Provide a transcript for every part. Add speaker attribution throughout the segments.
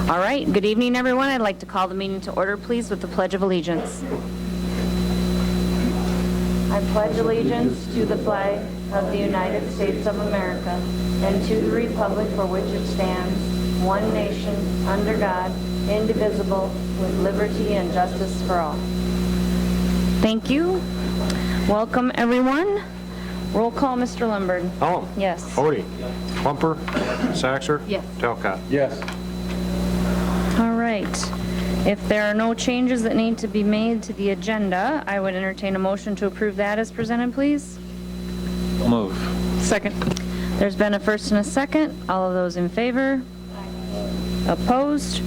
Speaker 1: All right, good evening, everyone. I'd like to call the meeting to order, please, with the Pledge of Allegiance. I pledge allegiance to the flag of the United States of America and to the republic for which it stands, one nation, under God, indivisible, with liberty and justice for all. Thank you. Welcome, everyone. Roll call, Mr. Lundberg.
Speaker 2: Hallam.
Speaker 1: Yes.
Speaker 2: Odie. Plumper. Saxer.
Speaker 1: Yes.
Speaker 2: Talcott.
Speaker 3: Yes.
Speaker 1: All right. If there are no changes that need to be made to the agenda, I would entertain a motion to approve that as presented, please.
Speaker 3: Move.
Speaker 1: Second. There's been a first and a second. All of those in favor? Opposed?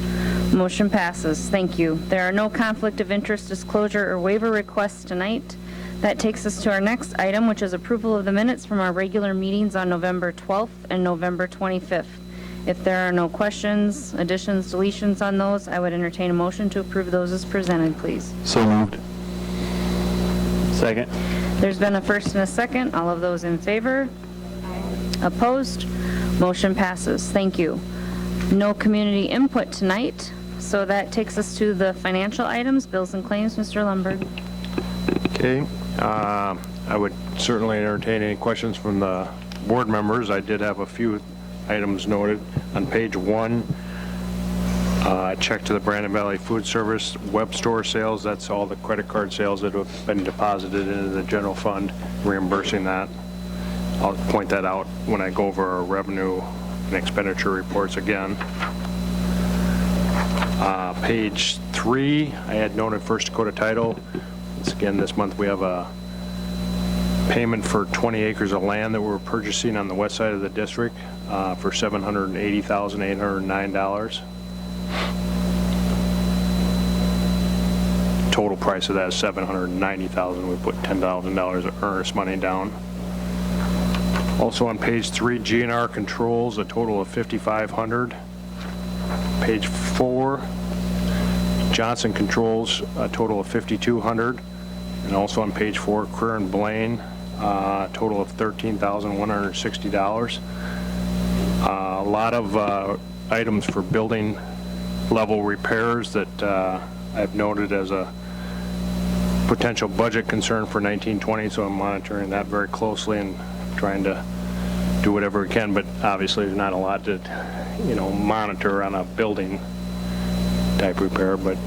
Speaker 1: Motion passes. Thank you. There are no conflict of interest disclosure or waiver requests tonight. That takes us to our next item, which is approval of the minutes from our regular meetings on November 12th and November 25th. If there are no questions, additions, deletions on those, I would entertain a motion to approve those as presented, please.
Speaker 3: So moved. Second.
Speaker 1: There's been a first and a second. All of those in favor? Opposed? Motion passes. Thank you. No community input tonight, so that takes us to the financial items, bills and claims. Mr. Lundberg.
Speaker 2: Okay. I would certainly entertain any questions from the board members. I did have a few items noted. On page 1, check to the Brandon Valley Food Service web store sales. That's all the credit card sales that have been deposited into the general fund, reimbursing that. I'll point that out when I go over our revenue and expenditure reports again. Page 3, I had noted First Dakota Title. Once again, this month we have a payment for 20 acres of land that we're purchasing on the west side of the district for $780,809. Total price of that is $790,000. We put $10,000 of earnest money down. Also on page 3, GNR Controls, a total of $5,500. Page 4, Johnson Controls, a total of $5,200. And also on page 4, Kerr and Blaine, a total of $13,160. A lot of items for building level repairs that I've noted as a potential budget concern for 1920, so I'm monitoring that very closely and trying to do whatever we can, but obviously there's not a lot to, monitor on a building type repair, but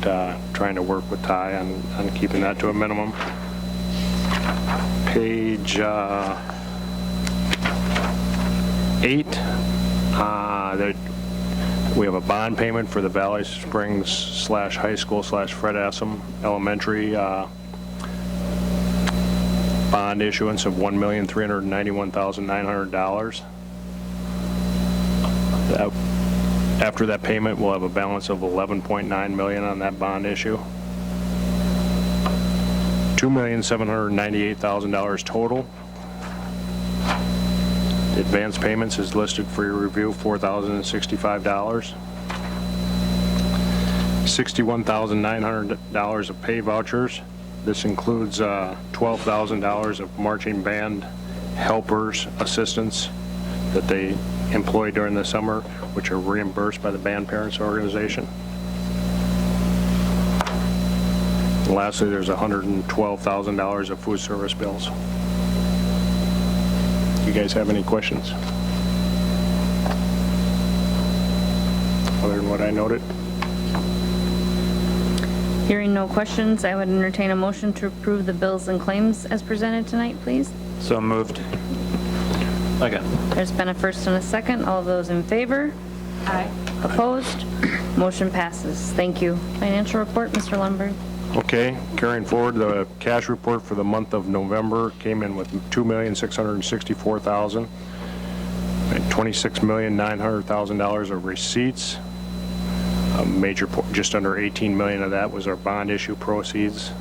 Speaker 2: trying to work with Ty on keeping that to a minimum. Page 8, we have a bond payment for the Valley Springs / High School / Fred Assam Elementary bond issuance of $1,391,900. After that payment, we'll have a balance of $11.9 million on that bond issue. $2,798,000 total. Advance payments is listed for your review, $4,065. $61,900 of pay vouchers. This includes $12,000 of marching band helpers, assistants that they employ during the summer, which are reimbursed by the band parents organization. And lastly, there's $112,000 of food service bills. You guys have any questions? Other than what I noted?
Speaker 1: Hearing no questions, I would entertain a motion to approve the bills and claims as presented tonight, please.
Speaker 3: So moved. Second.
Speaker 1: There's been a first and a second. All of those in favor? Aye. Opposed? Motion passes. Thank you. Financial report, Mr. Lundberg.
Speaker 2: Okay, carrying forward, the cash report for the month of November came in with $2,664,000 and $26,900,000 of receipts. A major, just under $18 million of that was our bond issue proceeds.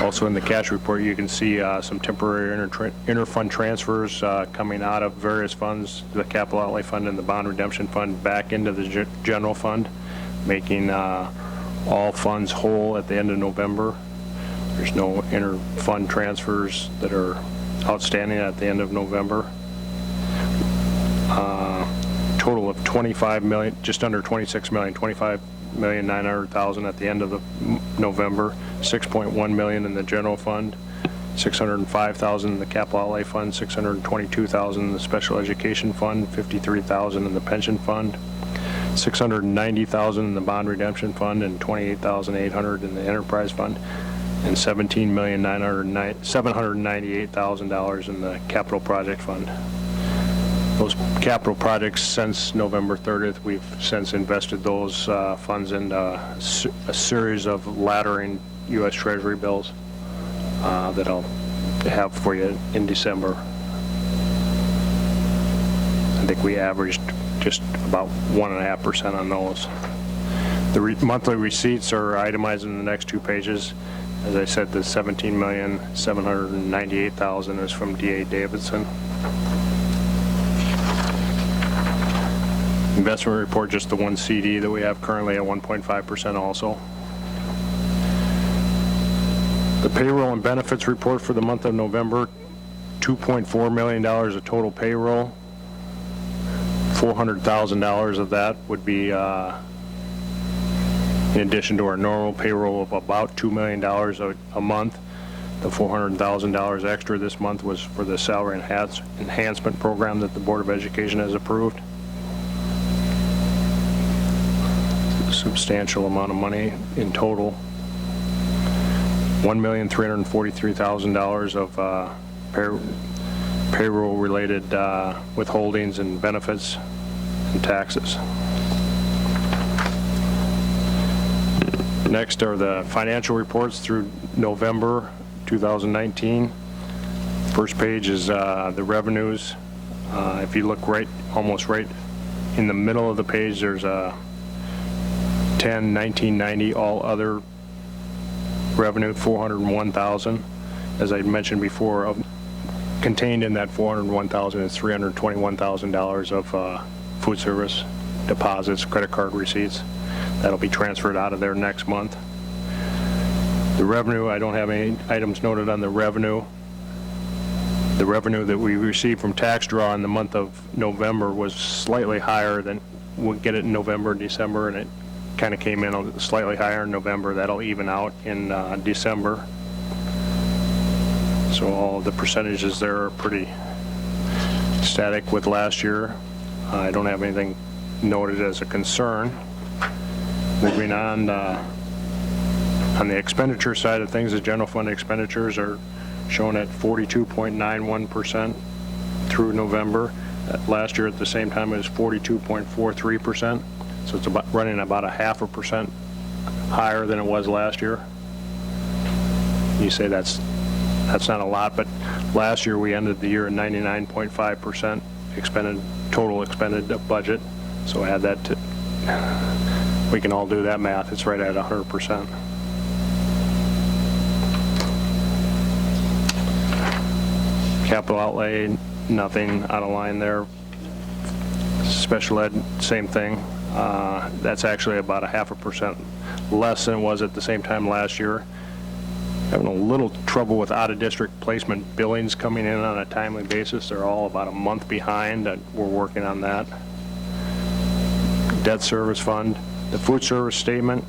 Speaker 2: Also in the cash report, you can see some temporary interfund transfers coming out of various funds, the capital outlay fund and the bond redemption fund, back into the general fund, making all funds whole at the end of November. There's no inter-fund transfers that are outstanding at the end of November. total of 25 million, just under 26 million, 25,900,000 at the end of November, 6.1 million in the general fund, 605,000 in the capital outlay fund, 622,000 in the special education fund, 53,000 in the pension fund, 690,000 in the bond redemption fund, and 28,800 in the enterprise fund, and $17,798,000 in the capital project fund. Those capital projects, since November 30th, we've since invested those funds in a series of laddering U.S. Treasury bills that I'll have for you in December. I think we averaged just about 1.5% on those. The monthly receipts are itemized in the next two pages. As I said, the $17,798,000 is from D.A. Davidson. Investment report, just the one CD that we have currently at 1.5% also. The payroll and benefits report for the month of November, $2.4 million of total payroll. $400,000 of that would be in addition to our normal payroll of about $2 million a month. The $400,000 extra this month was for the salary enhancement program that the Board of Education has approved. A substantial amount of money in total. $1,343,000 of payroll-related withholdings and benefits and taxes. Next are the financial reports through November 2019. First page is the revenues. If you look almost right in the middle of the page, there's a 1990 all other revenue, $401,000. As I mentioned before, contained in that $401,000 is $321,000 of food service deposits, credit card receipts. That'll be transferred out of there next month. The revenue, I don't have any items noted on the revenue. The revenue that we received from tax draw in the month of November was slightly higher than we'll get it in November and December, and it kind of came in slightly higher in November. That'll even out in December. So all the percentages there are pretty static with last year. I don't have anything noted as a concern. Moving on the expenditure side of things, the general fund expenditures are shown at 42.91% through November. Last year at the same time it was 42.43%. So it's running about 0.5% higher than it was last year. You say that's not a lot, but last year we ended the year at 99.5% total expended budget. So add that to, we can all do that math. It's right at 100%. Capital outlay, nothing out of line there. Special ed, same thing. That's actually about 0.5% less than it was at the same time last year. Having a little trouble with out-of-district placement billings coming in on a timely basis. They're all about a month behind. We're working on that. Debt service fund. The food service statement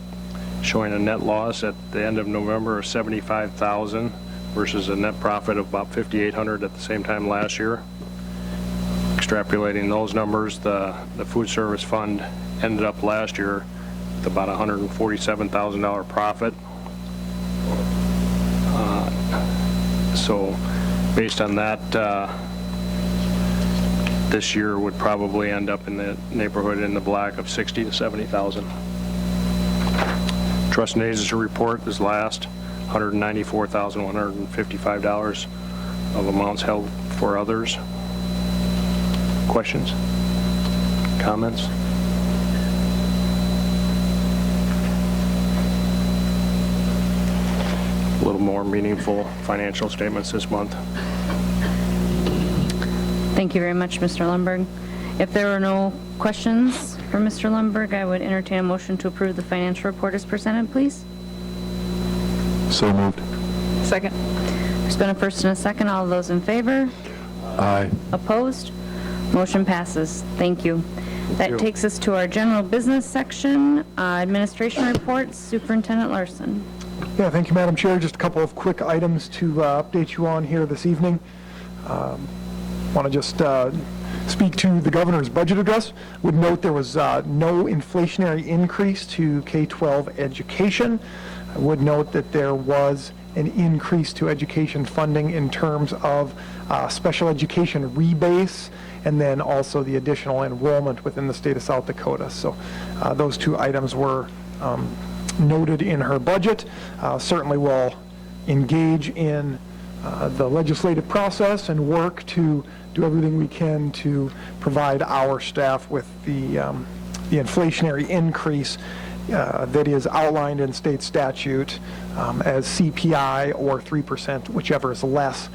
Speaker 2: showing a net loss at the end of November of $75,000 versus a net profit of about $5,800 at the same time last year. Extrapolating those numbers, the food service fund ended up last year with about $147,000 profit. So based on that, this year would probably end up in the neighborhood in the black of $60,000 to $70,000. Trust and agency report is last, $194,155 of amounts held for others. Questions? Comments? A little more meaningful financial statements this month.
Speaker 1: Thank you very much, Mr. Lundberg. If there are no questions for Mr. Lundberg, I would entertain a motion to approve the financial report as presented, please.
Speaker 4: So moved.
Speaker 5: Second.
Speaker 1: There's been a first and a second. All of those in favor?
Speaker 4: Aye.
Speaker 1: Opposed? Motion passes. Thank you. That takes us to our general business section, administration reports, Superintendent Larson.
Speaker 5: Yeah, thank you, Madam Chair. Just a couple of quick items to update you on here this evening. Want to just speak to the governor's budget address. Would note there was no inflationary increase to K-12 education. I would note that there was an increase to education funding in terms of special education rebase, and then also the additional enrollment within the state of South Dakota. So those two items were noted in her budget. Certainly will engage in the legislative process and work to do everything we can to provide our staff with the inflationary increase that is outlined in state statute as CPI or 3%, whichever is less.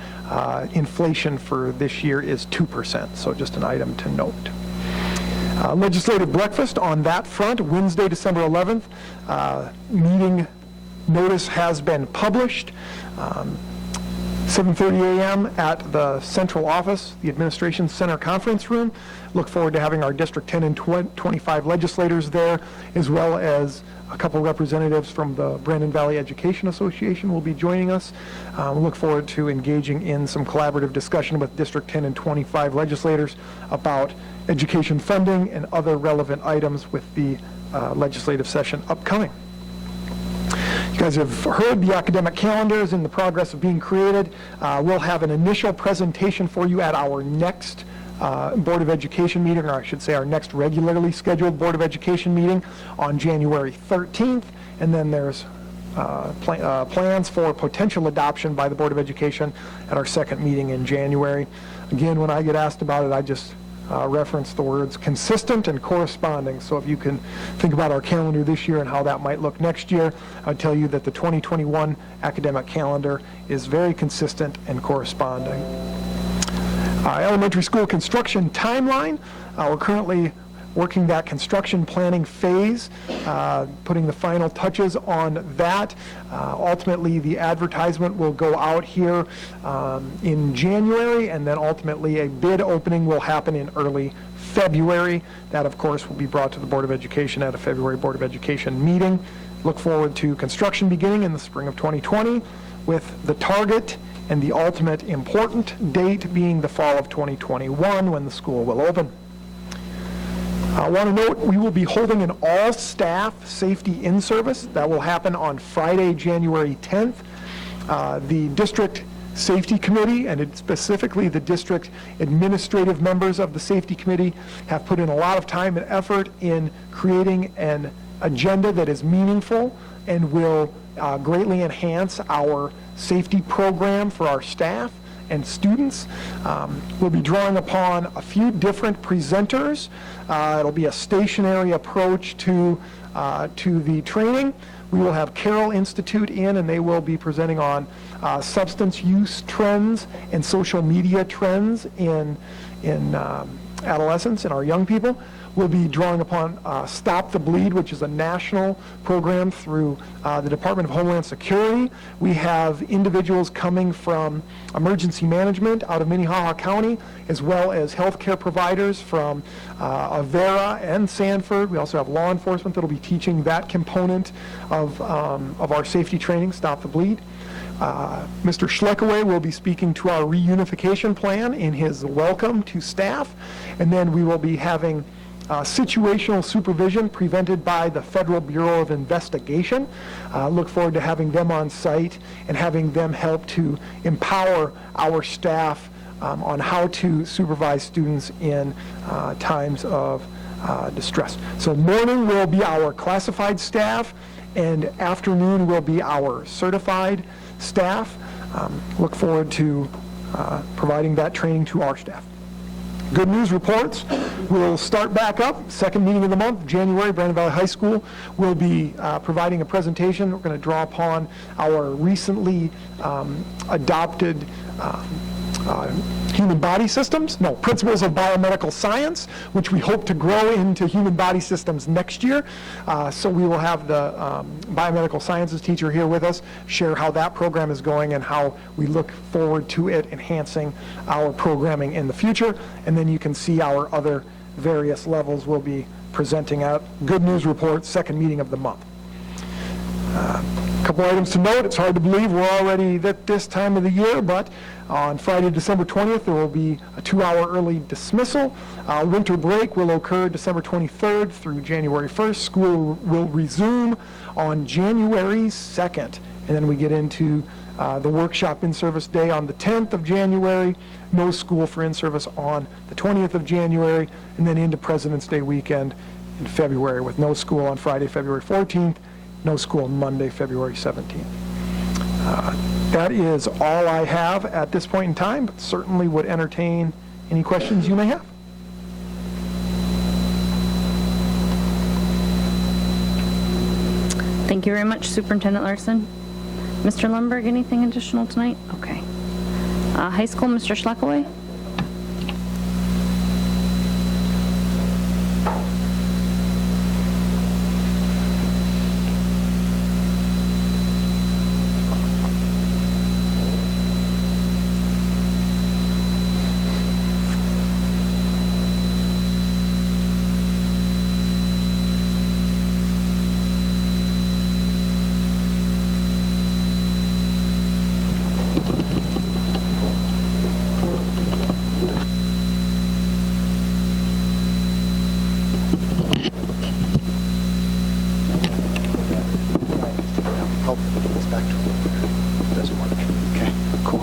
Speaker 5: Inflation for this year is 2%, so just an item to note. Legislative breakfast on that front, Wednesday, December 11th. Meeting notice has been published. 7:30 a.m. at the central office, the Administration Center Conference Room. Look forward to having our District 10 and 25 legislators there, as well as a couple representatives from the Brandon Valley Education Association will be joining us. We look forward to engaging in some collaborative discussion with District 10 and 25 legislators about education funding and other relevant items with the legislative session upcoming. You guys have heard the academic calendar is in the progress of being created. We'll have an initial presentation for you at our next Board of Education meeting, or I should say our next regularly scheduled Board of Education meeting on January 13th. And then there's plans for potential adoption by the Board of Education at our second meeting in January. Again, when I get asked about it, I just reference the words consistent and corresponding. So if you can think about our calendar this year and how that might look next year, I'd tell you that the 2021 academic calendar is very consistent and corresponding. Elementary school construction timeline. We're currently working that construction planning phase, putting the final touches on that. Ultimately, the advertisement will go out here in January, and then ultimately a bid opening will happen in early February. That, of course, will be brought to the Board of Education at a February Board of Education meeting. Look forward to construction beginning in the spring of 2020, with the target and the ultimate important date being the fall of 2021 when the school will open. I want to note we will be holding an all-staff safety in-service. That will happen on Friday, January 10th. The district safety committee, and specifically the district administrative members of the safety committee, have put in a lot of time and effort in creating an agenda that is meaningful and will greatly enhance our safety program for our staff and students. We'll be drawing upon a few different presenters. It'll be a stationary approach to the training. We will have Carroll Institute in, and they will be presenting on substance use trends and social media trends in adolescents and our young people. We'll be drawing upon Stop the Bleed, which is a national program through the Department of Homeland Security. We have individuals coming from emergency management out of Minnehaha County, as well as healthcare providers from Avera and Sanford. We also have law enforcement that will be teaching that component of our safety training, Stop the Bleed. Mr. Schleckaway will be speaking to our reunification plan in his welcome to staff, and then we will be having situational supervision presented by the Federal Bureau of Investigation. Look forward to having them on site and having them help to empower our staff on how to supervise students in times of distress. So morning will be our classified staff, and afternoon will be our certified staff. Look forward to providing that training to our staff. Good news reports. We'll start back up. Second meeting of the month, January, Brandon Valley High School will be providing a presentation. We're going to draw upon our recently adopted human body systems, principles of biomedical science, which we hope to grow into human body systems next year. So we will have the biomedical sciences teacher here with us, share how that program is going and how we look forward to it enhancing our programming in the future. And then you can see our other various levels will be presenting out. Good News Report, second meeting of the month. A couple items to note. It's hard to believe we're already at this time of the year, but on Friday, December 20th, there will be a 2-hour early dismissal. Winter break will occur December 23rd through January 1st. School will resume on January 2nd. And then we get into the workshop in-service day on the 10th of January, no school for in-service on the 20th of January, and then into President's Day weekend in February with no school on Friday, February 14th, no school on Monday, February 17th. That is all I have at this point in time, but certainly would entertain any questions you may have.
Speaker 1: Thank you very much, Superintendent Larson. Mr. Lundberg, anything additional tonight? Okay. High school, Mr. Schleckaway?
Speaker 6: Help this back to it doesn't work. Okay, cool.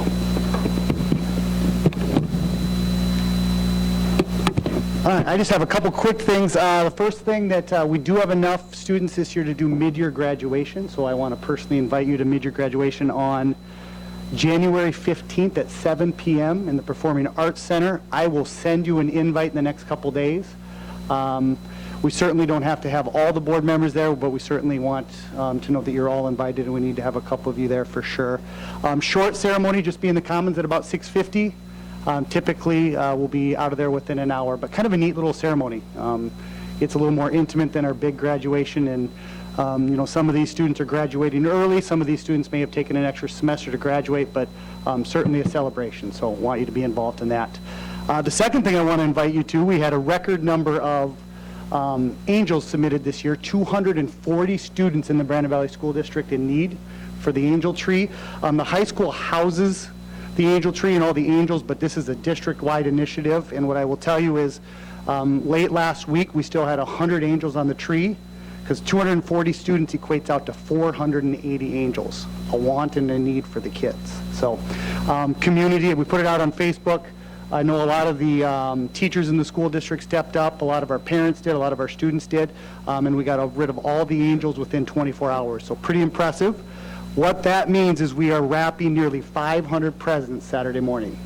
Speaker 6: All right, I just have a couple quick things. The first thing that we do have enough students this year to do mid-year graduation, so I want to personally invite you to mid-year graduation on January 15th at 7 p.m. in the Performing Arts Center. I will send you an invite in the next couple days. We certainly don't have to have all the board members there, but we certainly want to know that you're all invited, and we need to have a couple of you there for sure. Short ceremony, just be in the Commons at about 6:50. Typically, we'll be out of there within an hour, but kind of a neat little ceremony. It's a little more intimate than our big graduation, and you know, some of these students are graduating early. Some of these students may have taken an extra semester to graduate, but certainly a celebration, so I want you to be involved in that. The second thing I want to invite you to, we had a record number of angels submitted this year, 240 students in the Brandon Valley School District in need for the angel tree. The high school houses the angel tree and all the angels, but this is a district-wide initiative, and what I will tell you is late last week we still had 100 angels on the tree, because 240 students equates out to 480 angels, a want and a need for the kids. So community, we put it out on Facebook. I know a lot of the teachers in the school district stepped up, a lot of our parents did, a lot of our students did, and we got rid of all the angels within 24 hours, so pretty impressive. What that means is we are wrapping nearly 500 presents Saturday morning.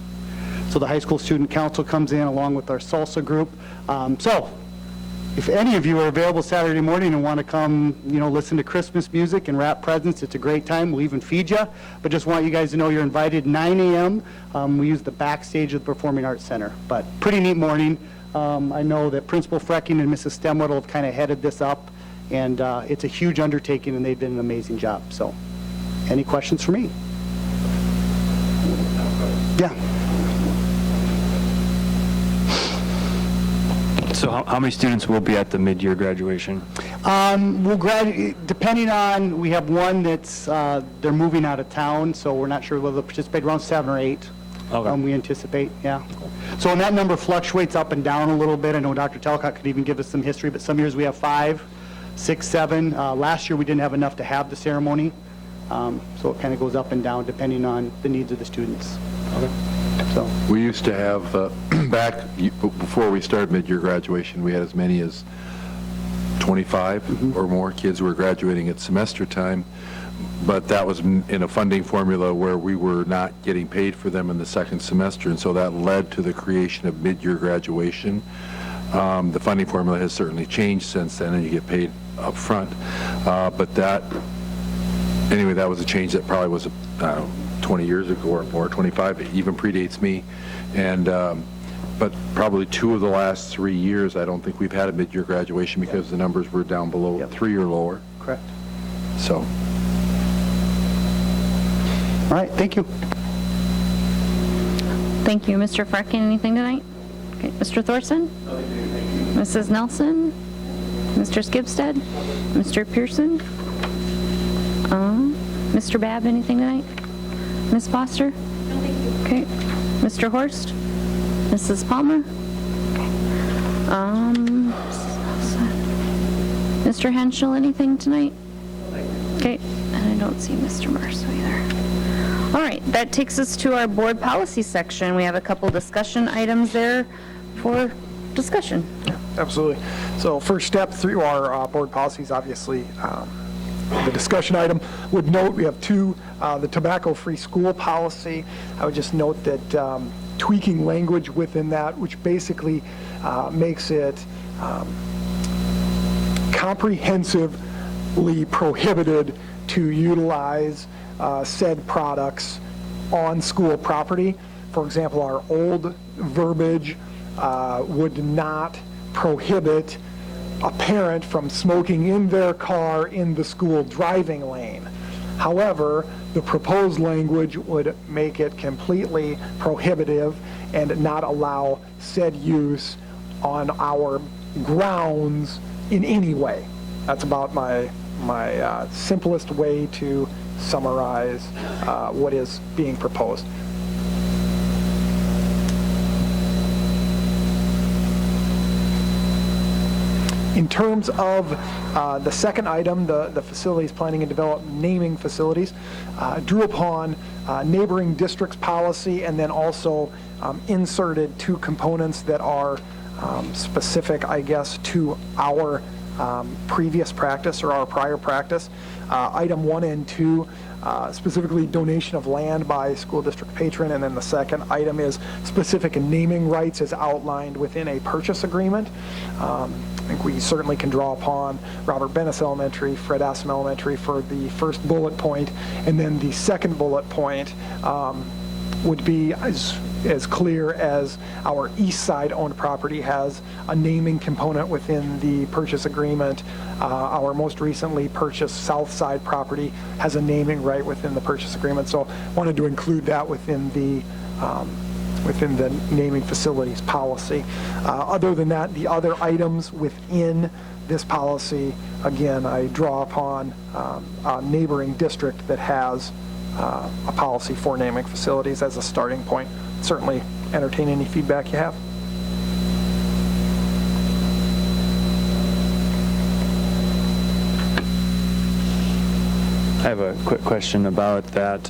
Speaker 6: So the high school student council comes in along with our salsa group. So if any of you are available Saturday morning and want to come, you know, listen to Christmas music and wrap presents, it's a great time. We'll even feed you. But just want you guys to know you're invited. 9 a.m. We use the backstage of the Performing Arts Center. But pretty neat morning. I know that Principal Frecking and Mrs. Stemwettle have kind of headed this up, and it's a huge undertaking, and they've done an amazing job. So, any questions for me? Yeah.
Speaker 3: So how many students will be at the mid-year graduation?
Speaker 6: We'll graduate, depending on, we have one that's, they're moving out of town, so we're not sure whether they'll participate, around 7 or 8.
Speaker 3: Okay.
Speaker 6: We anticipate, yeah. So, and that number fluctuates up and down a little bit. I know Dr. Talcott could even give us some history, but some years we have 5, 6, 7. Last year we didn't have enough to have the ceremony, so it kind of goes up and down depending on the needs of the students. Okay. So.
Speaker 4: We used to have, before we started mid-year graduation, we had as many as 25 or more kids who were graduating at semester time, but that was in a funding formula where we were not getting paid for them in the second semester, and so that led to the creation of mid-year graduation. The funding formula has certainly changed since then, and you get paid up front, but that was a change that probably was, 20 years ago or more, 25, it even predates me, and but probably 2 of the last 3 years, I don't think we've had a mid-year graduation because the numbers were down below 3 or lower.
Speaker 6: Correct.
Speaker 4: So.
Speaker 6: All right, thank you.
Speaker 1: Thank you. Mr. Frecking, anything tonight? Okay. Mr. Thorson? Mrs. Nelson? Mr. Skibsted? Mr. Pearson? Mr. Babb, anything tonight? Ms. Foster? No, thank you. Okay. Mr. Horst? Mrs. Palmer? Okay. Mr. Henschel, anything tonight? Okay, and I don't see Mr. Marso either. All right, that takes us to our board policy section. We have a couple discussion items there for discussion.
Speaker 5: Absolutely. So first step through our board policies, obviously, the discussion item. Would note we have two, the tobacco-free school policy. I would just note that tweaking language within that, which basically makes it comprehensively prohibited to utilize said products on school property. For example, our old verbiage would not prohibit a parent from smoking in their car in the school driving lane. However, the proposed language would make it completely prohibitive and not allow said use on our grounds in any way. That's about my simplest way to summarize what is being proposed. In terms of the second item, the facilities planning and development, naming facilities, drew upon neighboring districts policy and then also inserted two components that are specific, I guess, to our previous practice or our prior practice. Item 1 and 2, specifically donation of land by school district patron, and then the second item is specific naming rights as outlined within a purchase agreement. I think we certainly can draw upon Robert Bennis Elementary, Fred Assam Elementary for the first bullet point, and then the second bullet point would be as clear as our east side owned property has a naming component within the purchase agreement. Our most recently purchased south side property has a naming right within the purchase agreement. So wanted to include that within the naming facilities policy. Other than that, the other items within this policy, again, I draw upon a neighboring district that has a policy for naming facilities as a starting point. Certainly entertain any feedback you have.
Speaker 3: I have a quick question about that.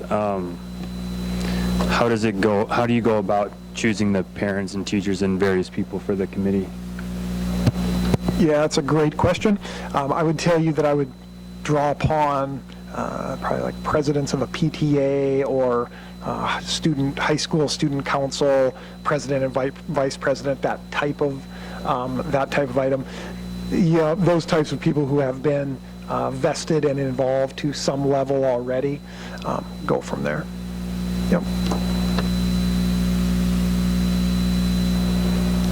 Speaker 3: How does it go? How do you go about choosing the parents and teachers and various people for the committee?
Speaker 5: Yeah, that's a great question. I would tell you that I would draw upon probably like presidents of a PTA or high school student council, president and vice president, that type of item. Yeah, those types of people who have been vested and involved to some level already. Go from there. Yep.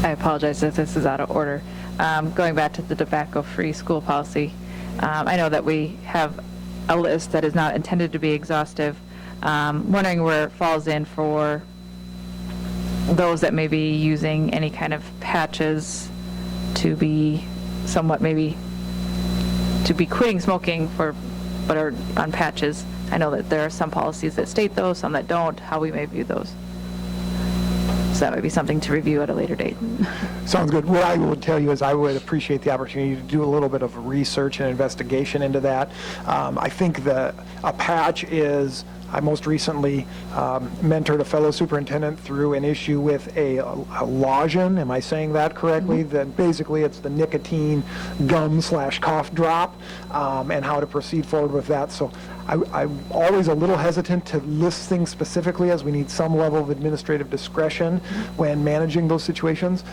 Speaker 7: I apologize if this is out of order. Going back to the tobacco-free school policy, I know that we have a list that is not intended to be exhaustive. Wondering where it falls in for those that may be using any kind of patches to be somewhat maybe to be quitting smoking but are on patches. I know that there are some policies that state those, some that don't, how we may view those. So that might be something to review at a later date.
Speaker 5: Sounds good. What I would tell you is I would appreciate the opportunity to do a little bit of research and investigation into that. I think that a patch is, I most recently mentored a fellow superintendent through an issue with a Logen. Am I saying that correctly?
Speaker 7: Mm-hmm.
Speaker 5: That basically it's the nicotine gum/cough drop and how to proceed forward with that. So I'm always a little hesitant to list things specifically as we need some level of administrative discretion when managing those situations.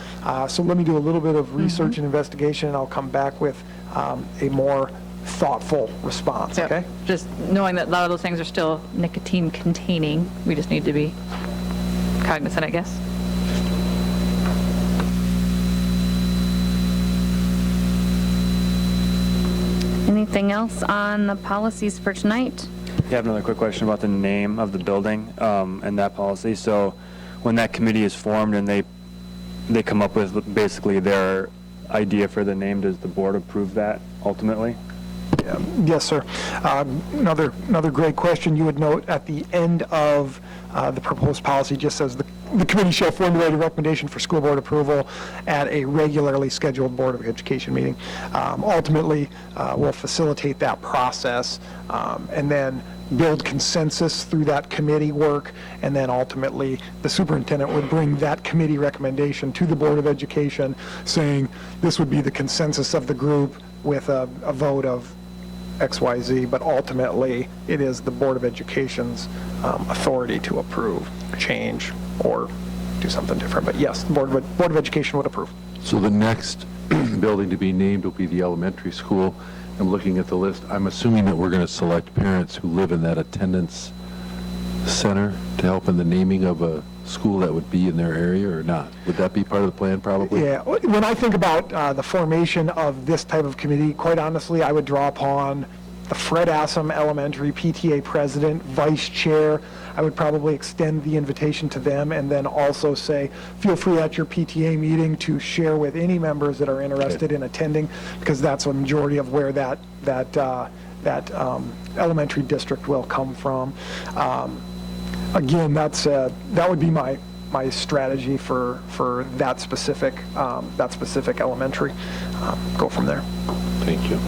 Speaker 5: So let me do a little bit of research and investigation and I'll come back with a more thoughtful response,
Speaker 7: Yep.
Speaker 5: okay?
Speaker 7: Just knowing that a lot of those things are still nicotine containing, we just need to be cognizant, I guess.
Speaker 1: Anything else on the policies for tonight?
Speaker 3: I have another quick question about the name of the building and that policy. So when that committee is formed and they come up with basically their idea for the name, does the board approve that ultimately?
Speaker 5: Yes, sir. Another great question. You would note at the end of the proposed policy just says the committee shall formulate a recommendation for school board approval at a regularly scheduled Board of Education meeting. Ultimately, we'll facilitate that process and then build consensus through that committee work, and then ultimately the superintendent would bring that committee recommendation to the Board of Education saying this would be the consensus of the group with a vote of XYZ, but ultimately it is the Board of Education's authority to approve, change, or do something different. But yes, the Board of Education would approve.
Speaker 4: So the next building to be named will be the elementary school. I'm looking at the list. I'm assuming that we're going to select parents who live in that attendance center to help in the naming of a school that would be in their area or not? Would that be part of the plan probably?
Speaker 5: Yeah, when I think about the formation of this type of committee, quite honestly, I would draw upon the Fred Assam Elementary PTA president, vice chair. I would probably extend the invitation to them and then also say, feel free at your PTA meeting to share with any members that are interested in attending, because that's a majority of where that elementary district will come from. Again, that would be my strategy for that specific elementary. Go from there.
Speaker 4: Thank you.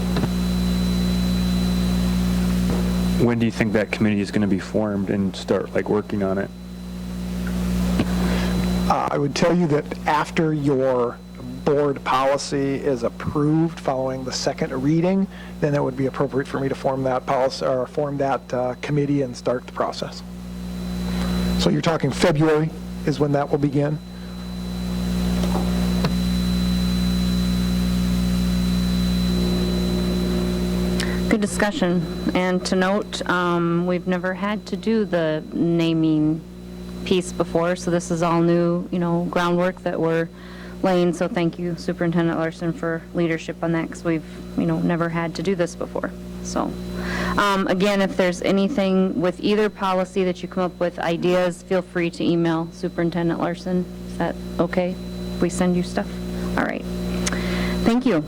Speaker 3: When do you think that committee is going to be formed and start like working on it?
Speaker 5: I would tell you that after your board policy is approved following the second reading, then it would be appropriate for me to form that policy or form that committee and start the process. So you're talking February is when that will begin?
Speaker 1: Good discussion. And to note, we've never had to do the naming piece before, so this is all new, groundwork that we're laying. So thank you, Superintendent Larson, for leadership on that, because we've, never had to do this before. So, again, if there's anything with either policy that you come up with ideas, feel free to email Superintendent Larson. Is that okay? We send you stuff? All right. Thank you.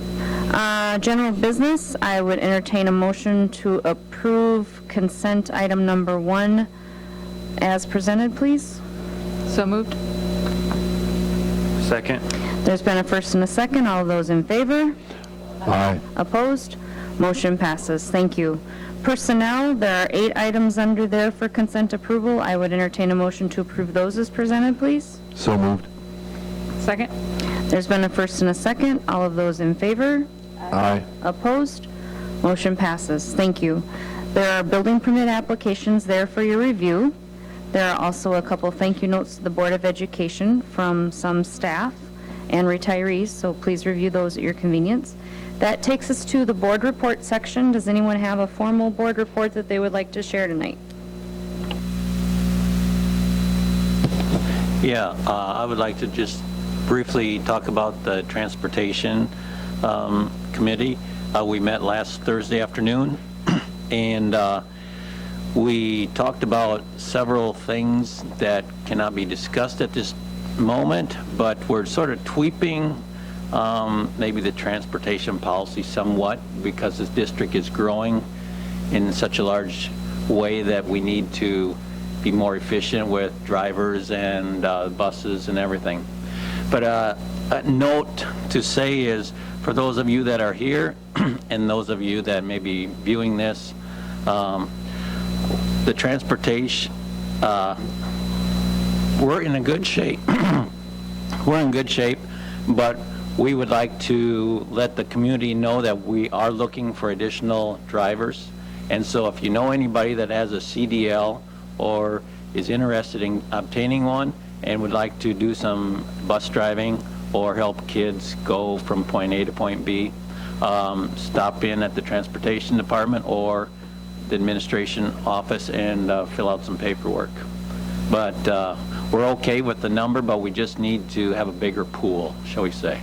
Speaker 1: General business, I would entertain a motion to approve consent item number 1 as presented, please.
Speaker 7: So moved.
Speaker 3: Second.
Speaker 1: There's been a first and a second. All of those in favor?
Speaker 4: Aye.
Speaker 1: Opposed? Motion passes. Thank you. Personnel, there are 8 items under there for consent approval. I would entertain a motion to approve those as presented, please.
Speaker 4: So moved.
Speaker 7: Second.
Speaker 1: There's been a first and a second. All of those in favor?
Speaker 4: Aye.
Speaker 1: Opposed? Motion passes. Thank you. There are building permit applications there for your review. There are also a couple thank you notes to the Board of Education from some staff and retirees, so please review those at your convenience. That takes us to the board report section. Does anyone have a formal board report that they would like to share tonight?
Speaker 8: Yeah, I would like to just briefly talk about the Transportation Committee. We met last Thursday afternoon, and we talked about several things that cannot be discussed at this moment, but we're sort of tweaking maybe the transportation policy somewhat, because this district is growing in such a large way that we need to be more efficient with drivers and buses and everything. But a note to say is, for those of you that are here and those of you that may be viewing this, the transportation, we're in a good shape. We're in good shape, but we would like to let the community know that we are looking for additional drivers. And so if you know anybody that has a CDL or is interested in obtaining one and would like to do some bus driving or help kids go from point A to point B, stop in at the Transportation Department or the administration office and fill out some paperwork. But we're okay with the number, but we just need to have a bigger pool, shall we say.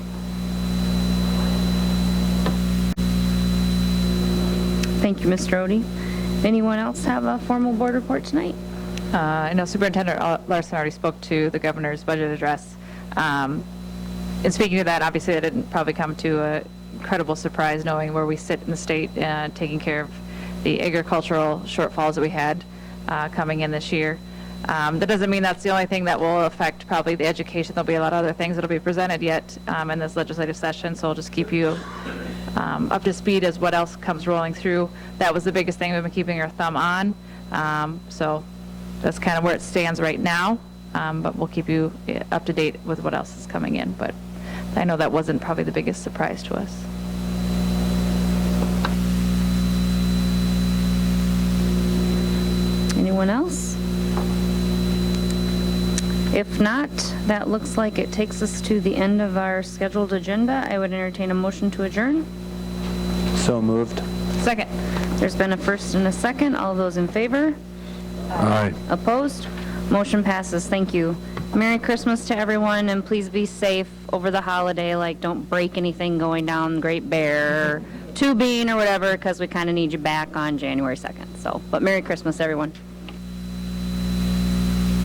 Speaker 1: Thank you, Mr. Odie. Anyone else have a formal board report tonight?
Speaker 7: I know Superintendent Larson already spoke to the governor's budget address. And speaking of that, obviously, that didn't probably come to a incredible surprise, knowing where we sit in the state, taking care of the agricultural shortfalls that we had coming in this year. That doesn't mean that's the only thing that will affect probably the education. There'll be a lot of other things that'll be presented yet in this legislative session, so I'll just keep you up to speed as what else comes rolling through. That was the biggest thing we've been keeping our thumb on. So that's kind of where it stands right now, but we'll keep you up to date with what else is coming in. But I know that wasn't probably the biggest surprise to us.
Speaker 1: Anyone else? If not, that looks like it takes us to the end of our scheduled agenda. I would entertain a motion to adjourn.
Speaker 3: So moved.
Speaker 1: Second. There's been a first and a second. All those in favor?
Speaker 4: Aye.
Speaker 1: Opposed? Motion passes. Thank you. Merry Christmas to everyone, and please be safe over the holiday. Like, don't break anything going down Great Bear, or Tubing, or whatever, because we kind of need you back on January 2nd. So, but Merry Christmas, everyone.